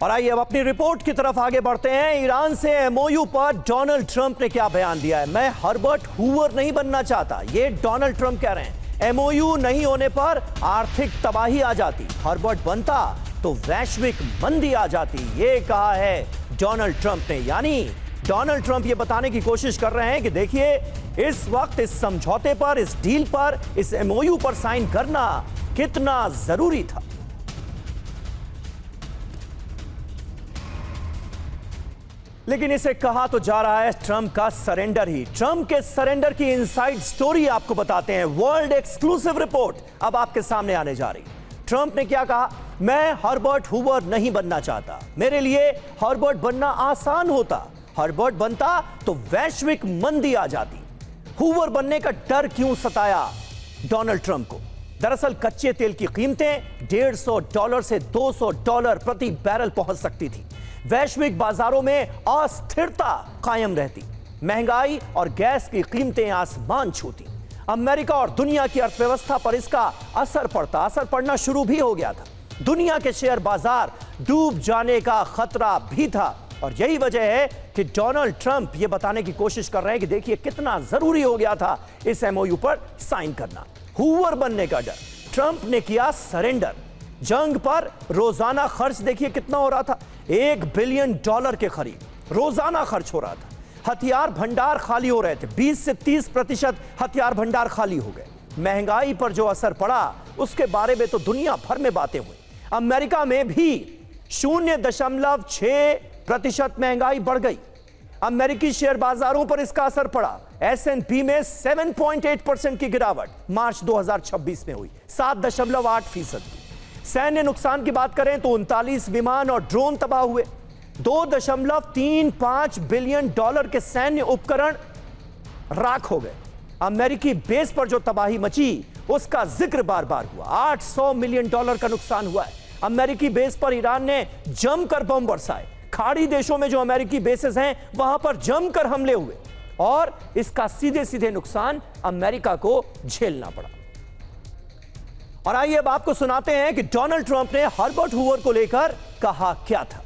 और आइए अब अपनी रिपोर्ट की तरफ आगे बढ़ते हैं। ईरान से एमओयू पर डोनाल्ड ट्रंप ने क्या बयान दिया है। मैं हर्बर्ट हूवर नहीं बनना चाहता, ये डोनाल्ड ट्रंप कह रहे हैं। एमओयू नहीं होने पर आर्थिक तबाही आ जाती, हर्बर्ट बनता तो वैश्विक मंदी आ जाती, ये कहा है डोनाल्ड ट्रंप ने। यानी डोनाल्ड ट्रंप ये बताने की कोशिश कर रहे हैं कि देखिए इस वक्त इस समझौते पर, इस डील पर, इस एमओयू पर साइन करना कितना जरूरी था। लेकिन इसे कहा तो जा रहा है ट्रंप का सरेंडर ही। ट्रंप के सरेंडर की इनसाइड स्टोरी आपको बताते हैं। वर्ल्ड एक्सक्लूसिव रिपोर्ट अब आपके सामने आने जा रही है। ट्रंप ने क्या कहा, मैं हर्बर्ट हूवर नहीं बनना चाहता, मेरे लिए हर्बर्ट बनना आसान होता, हर्बर्ट बनता तो वैश्विक मंदी आ जाती। हूवर बनने का डर क्यों सताया डोनाल्ड ट्रंप को? दरअसल कच्चे तेल की कीमतें $150 से $200 प्रति बैरल पहुंच सकती थी। वैश्विक बाजारों में अस्थिरता कायम रहती, महंगाई और गैस की कीमतें आसमान छूती। अमेरिका और दुनिया की अर्थव्यवस्था पर इसका असर पड़ना शुरू भी हो गया था। दुनिया के शेयर बाजार डूब जाने का खतरा भी था। और यही वजह है कि डोनाल्ड ट्रंप यह बताने की कोशिश कर रहे हैं कि देखिए कितना जरूरी हो गया था इस एमओयू पर साइन करना। हूवर बनने का डर, ट्रंप ने किया सरेंडर। जंग पर रोजाना खर्च देखिए कितना हो रहा था, $1 बिलियन के करीब रोजाना खर्च हो रहा था। हथियार भंडार खाली हो रहे थे, 20 से 30% हथियार भंडार खाली हो गए। महंगाई पर जो असर पड़ा उसके बारे में तो दुनिया भर में बातें हुई। अमेरिका में भी 0.6% महंगाई बढ़ गई। अमेरिकी शेयर बाजारों पर इसका असर पड़ा। S&P में 7.8% की गिरावट मार्च 2026 में हुई, 7.8%। सैन्य नुकसान की बात करें तो 39 विमान और ड्रोन तबाह हुए। $2.35 बिलियन के सैन्य उपकरण राख हो गए। अमेरिकी बेस पर जो तबाही मची उसका जिक्र बार बार हुआ। $800 मिलियन का नुकसान हुआ है। अमेरिकी बेस पर ईरान ने जमकर बम बरसाए। खाड़ी देशों में जो अमेरिकी बेसेस हैं वहां पर जमकर हमले हुए और इसका सीधे सीधे नुकसान अमेरिका को झेलना पड़ा। और आइए अब आपको सुनाते हैं कि डोनाल्ड ट्रंप ने हर्बर्ट हूवर को लेकर कहा क्या था।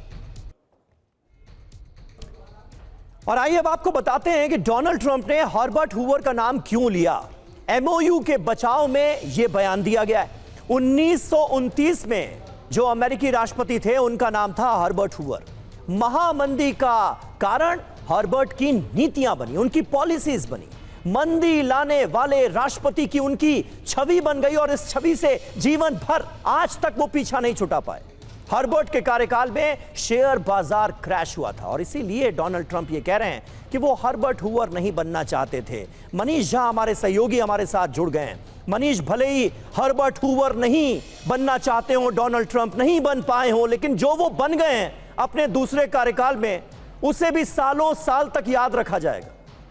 और आइए अब आपको बताते हैं कि डोनाल्ड ट्रंप ने हर्बर्ट हूवर का नाम क्यों लिया। एमओयू के बचाव में यह बयान दिया गया है। 1929 में जो अमेरिकी राष्ट्रपति थे उनका नाम था हर्बर्ट हूवर। महामंदी का कारण हर्बर्ट की नीतियां बनी, उनकी पॉलिसीज बनी। मंदी लाने वाले राष्ट्रपति की उनकी छवि बन गई और इस छवि से जीवन भर आज तक वो पीछा नहीं छुटा पाए। हर्बर्ट के कार्यकाल में शेयर बाजार क्रैश हुआ था और इसीलिए डोनाल्ड ट्रंप ये कह रहे हैं कि वो हर्बर्ट हूवर नहीं बनना चाहते थे। मनीष झा हमारे सहयोगी हमारे साथ जुड़ गए हैं। मनीष, भले ही हर्बर्ट हूवर नहीं बनना चाहते हो, डोनाल्ड ट्रंप नहीं बन पाए हो, लेकिन जो वो बन गए हैं अपने दूसरे कार्यकाल में उसे भी सालों साल तक याद रखा जाएगा।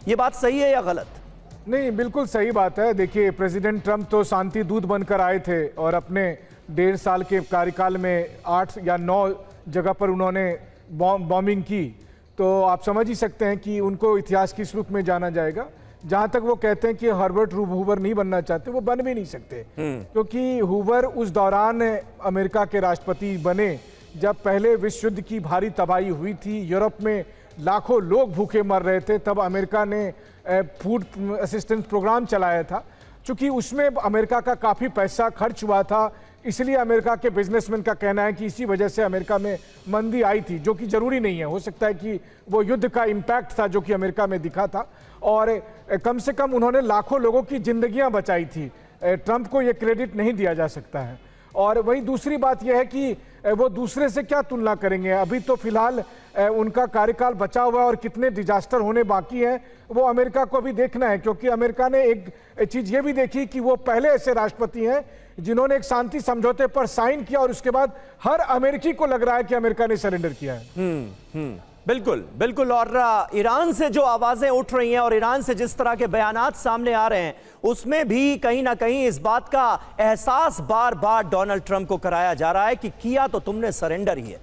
ये बात सही है या गलत? नहीं, बिल्कुल सही बात है। देखिए, प्रेसिडेंट ट्रंप तो शांति दूत बनकर आए थे और अपने 1.5 साल के कार्यकाल में 8 या 9 जगह पर उन्होंने बॉम्बिंग की। तो आप समझ ही सकते हैं कि उनको इतिहास की स्मृति में जाना जाएगा। जहां तक वो कहते हैं कि हर्बर्ट हूवर नहीं बनना चाहते, वो बन भी नहीं सकते, क्योंकि हूवर उस दौरान अमेरिका के राष्ट्रपति बने जब पहले विश्व युद्ध की भारी तबाही हुई थी। यूरोप में लाखों लोग भूखे मर रहे थे। तब अमेरिका ने फूड असिस्टेंस प्रोग्राम चलाया था। चूंकि उसमें अमेरिका का काफ़ी पैसा खर्च हुआ था, इसलिए अमेरिका के बिजनेसमैन का कहना है कि इसी वजह से अमेरिका में मंदी आई थी, जो कि जरूरी नहीं है। हो सकता है कि वो युद्ध का इम्पैक्ट था जो कि अमेरिका में दिखा था और कम से कम उन्होंने लाखों लोगों की जिंदगियां बचाई थी। ट्रंप को ये क्रेडिट नहीं दिया जा सकता है। और वही दूसरी बात यह है कि वो दूसरे से क्या तुलना करेंगे। अभी तो फिलहाल उनका कार्यकाल बचा हुआ है और कितने डिजास्टर होने बाकी हैं वो अमेरिका को भी देखना है, क्योंकि अमेरिका ने एक चीज़ ये भी देखी कि वो पहले ऐसे राष्ट्रपति हैं जिन्होंने एक शांति समझौते पर साइन किया और उसके बाद हर अमेरिकी को लग रहा है कि अमेरिका ने सरेंडर किया है। बिल्कुल बिल्कुल। और ईरान से जो आवाजें उठ रही हैं और ईरान से जिस तरह के बयानात सामने आ रहे हैं उसमें भी कहीं ना कहीं इस बात का एहसास बार बार डोनाल्ड ट्रंप को कराया जा रहा है कि किया तो तुमने सरेंडर ही है।